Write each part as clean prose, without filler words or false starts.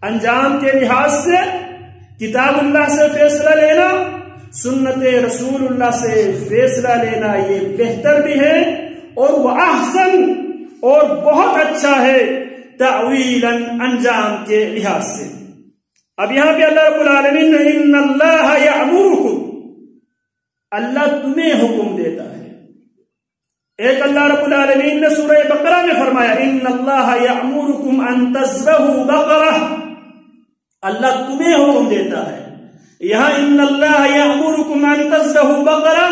انجام کے لحاظ سے کتاب اللہ سے فیصلہ لینا، سنت رسول اللہ سے فیصلہ لینا یہ بہتر بھی ہے، اور وہ احسن اور بہت اچھا ہے تعویلاً انجام کے لحاظ سے۔ اب یہاں پہ اللہ رب العالمین نے ان اللہ یأمرکم، اللہ تمہیں حکم دیتا ہے۔ ایک اللہ رب العالمین نے سورہ بقرہ میں فرمایا ان اللہ یأمرکم ان تذبحوا بقرہ، اللہ تمہیں حکم دیتا ہے۔ یہاں ان اللہ یأمرکم ان تذبحوا بقرہ،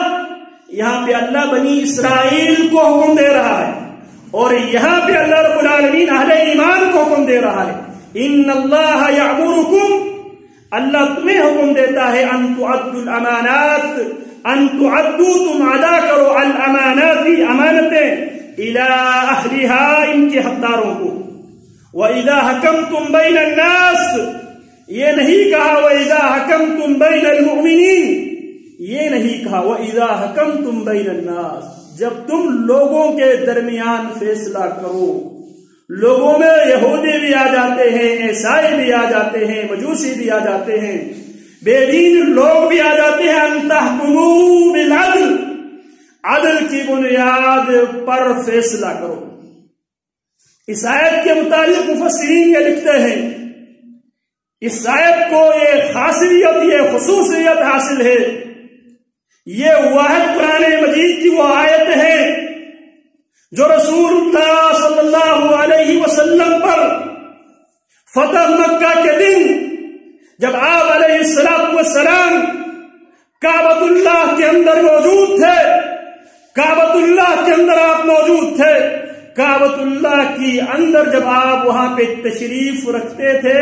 یہاں پہ اللہ بنی اسرائیل کو حکم دے رہا ہے، اور یہاں پہ اللہ رب العالمین اہل ایمان کو حکم دے رہا ہے۔ ان اللہ یأمرکم، اللہ تمہیں حکم دیتا ہے ان تؤدوا الامانات، ان تعدو تم ادا کرو الامانات امانتیں الی اہلها ان کے حقداروں کو، وَإِذَا حَكَمْتُمْ بَيْنَ النَّاسِ، یہ نہیں کہا وَإِذَا حَكَمْتُمْ بَيْنَ الْمُؤْمِنِينَ، یہ نہیں کہا وَإِذَا حَكَمْتُمْ بَيْنَ النَّاسِ، جب تم لوگوں کے درمیان فیصلہ کرو۔ لوگوں میں یہودی بھی آ جاتے ہیں، عیسائی بھی آ جاتے ہیں، مجوسی بھی آ جاتے ہیں، بے دین لوگ بھی آ جاتے ہیں۔ ان تحکموا بالعدل، عدل کی بنیاد پر فیصلہ کرو۔ اس آیت کے متعلق مفسرین یہ لکھتے ہیں اس آیت کو یہ خاصیت، یہ خصوصیت حاصل ہے، یہ واحد قرآن مجید کی وہ آیت ہے جو رسول اللہ صلی اللہ علیہ وسلم پر فتح مکہ کے دن جب آپ علیہ السلام کعبۃ اللہ کے اندر موجود تھے، کعبۃ اللہ کے اندر آپ موجود تھے، کعبۃ اللہ کی اندر جب آپ وہاں پہ تشریف رکھتے تھے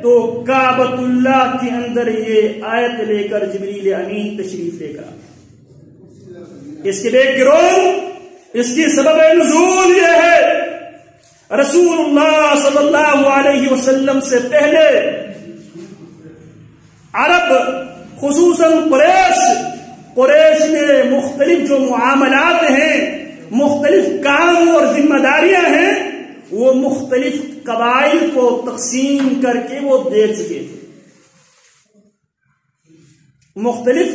تو کعبۃ اللہ کے اندر یہ آیت لے کر جبریل امین تشریف لے کر۔ اس کے بیک گراؤنڈ، اس کی سبب نزول یہ ہے رسول اللہ صلی اللہ علیہ وسلم سے پہلے عرب خصوصاً قریش میں مختلف جو معاملات ہیں، مختلف کام اور ذمہ داریاں ہیں، وہ مختلف قبائل کو تقسیم کر کے وہ دے چکے تھے۔ مختلف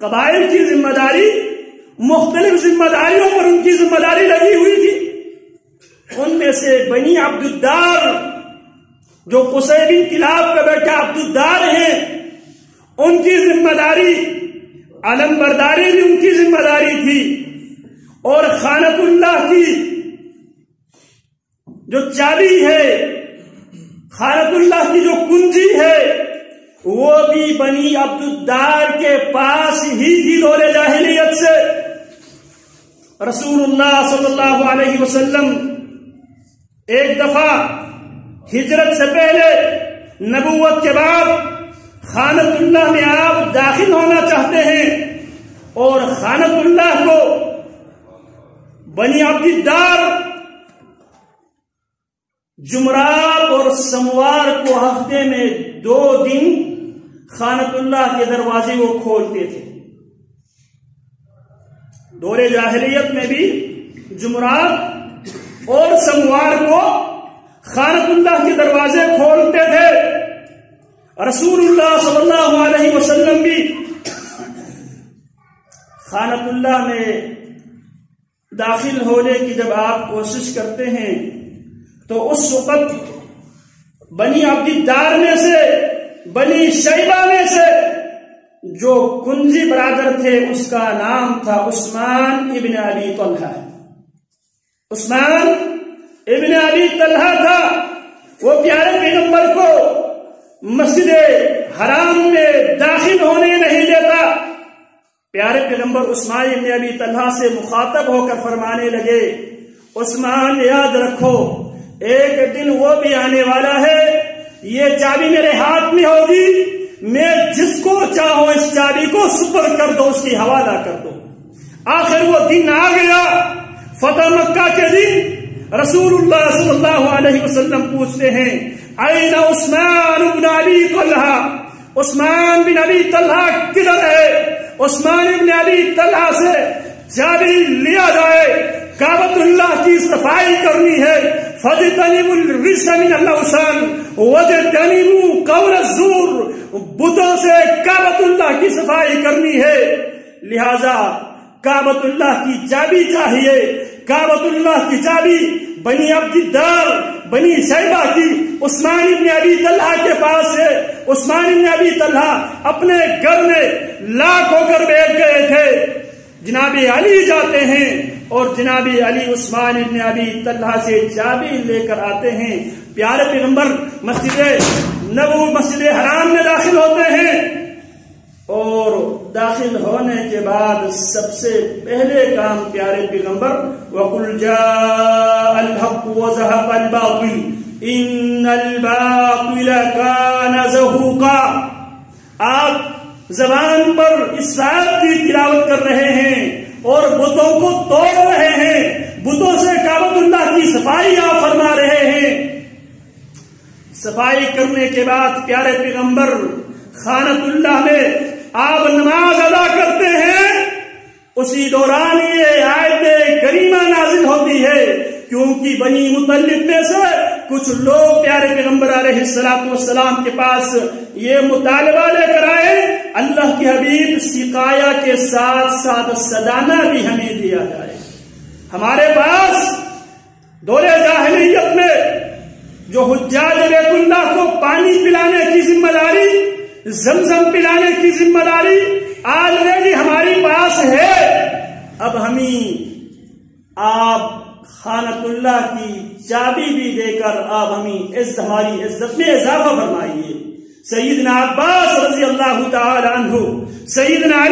قبائل کی ذمہ داری، مختلف ذمہ داریوں پر ان کی ذمہ داری لگی ہوئی تھی۔ ان میں سے بنی عبد الدار جو قصی بن کلاب کا بیٹا عبد الدار ہیں، ان کی ذمہ داری، علم برداری بھی ان کی ذمہ داری تھی، اور خانۃ اللہ کی جو چابی ہے، خانۃ اللہ کی جو کنجی ہے، وہ بھی بنی عبد الدار کے پاس ہی تھی دور جاہلیت سے۔ رسول اللہ صلی اللہ علیہ وسلم ایک دفعہ ہجرت سے پہلے، نبوت کے بعد خانۃ اللہ میں آپ داخل ہونا چاہتے ہیں، اور خانۃ اللہ کو بنی عبد الدار جمعرات اور سموار کو ہفتے میں 2 دن خانۃ اللہ کے دروازے وہ کھولتے تھے۔ دور جاہلیت میں بھی جمعرات اور سموار کو خانۃ اللہ کے دروازے کھولتے تھے۔ رسول اللہ صلی اللہ علیہ وسلم بھی خانۃ اللہ میں داخل ہونے کی جب آپ کوشش کرتے ہیں تو اس وقت بنی عبد الدار میں سے، بنی شیبہ میں سے جو کنزی برادر تھے اس کا نام تھا عثمان ابن ابی طلحہ۔ عثمان ابن ابی طلحہ تھا، وہ پیارے پیغمبر کو مسجد حرام میں داخل ہونے نہیں دیتا۔ پیارے پیغمبر عثمان ابن ابی طلحہ سے مخاطب ہو کر فرمانے لگے، عثمان یاد رکھو ایک دن وہ بھی آنے والا ہے، یہ چابی میرے ہاتھ میں ہوگی، میں جس کو چاہوں اس چابی کو سپرد کر دو، اس کی حوالہ کر دو۔ آخر وہ دن آ گیا، فتح مکہ کے دن۔ رسول اللہ صلی اللہ علیہ وسلم پوچھتے ہیں این عثمان بن ابی طلحہ، عثمان بن ابی طلحہ کدھر ہے؟ عثمان بن ابی طلحہ سے چابی لیا جائے، کعبۃ اللہ کی صفائی کرنی ہے، فَاجْتَنِبُوا الرِّجْسَ مِنَ الْأَوْثَانِ وَاجْتَنِبُوا قَوْلَ الزُّورِ، بتوں سے کعبۃ اللہ کی صفائی کرنی ہے، لہذا کعبۃ اللہ کی چابی چاہیے۔ کعبۃ اللہ کی چابی بنی عبد الدار بنی شیبہ کی عثمان ابن ابی طلحہ کے پاس ہے۔ عثمان ابن ابی طلحہ اپنے گھر میں لاکھ ہو کر بیٹھ گئے تھے، جناب علی جاتے ہیں اور جناب علی عثمان ابن ابی طلحہ سے چابی لے کر آتے ہیں۔ پیارے پیغمبر مسجد نبوی مسجد حرام میں داخل ہوتے ہیں، اور داخل ہونے کے بعد سب سے پہلے کام پیارے پیغمبر وَقُلْ جَاءَ الْحَقُّ وَزَهَقَ الْبَاطِلُ إِنَّ الْبَاطِلَ كَانَ زَهُوقًا، آپ زبان پر اس آیت کی تلاوت کر رہے ہیں اور بتوں کو توڑ رہے ہیں، بتوں سے کعبۃ اللہ کی صفائی آپ فرما رہے ہیں۔ صفائی کرنے کے بعد پیارے پیغمبر خانۃ اللہ میں آپ نماز ادا کرتے ہیں، اسی دوران یہ آیت کریمہ نازل ہوتی ہے، کیونکہ بنی مطلب میں سے کچھ لوگ پیارے پیغمبر علیہ الصلوۃ والسلام کے پاس یہ مطالبہ لے کر آئے، اللہ کے حبیب سقایا کے ساتھ ساتھ سدانہ بھی ہمیں دیا جائے۔ ہمارے پاس دور جاہلیت میں جو حجاج بیت اللہ کو پانی پلانے کی ذمہ داری، زمزم پلانے کی ذمہ داری آلریڈی ہماری پاس ہے، اب ہمیں آپ خانۃ اللہ کی چابی بھی دے کر آپ ہمیں ہماری عزت میں اضافہ فرمائیے۔ سیدنا عباس رضی اللہ تعالی عنہ، سیدنا علی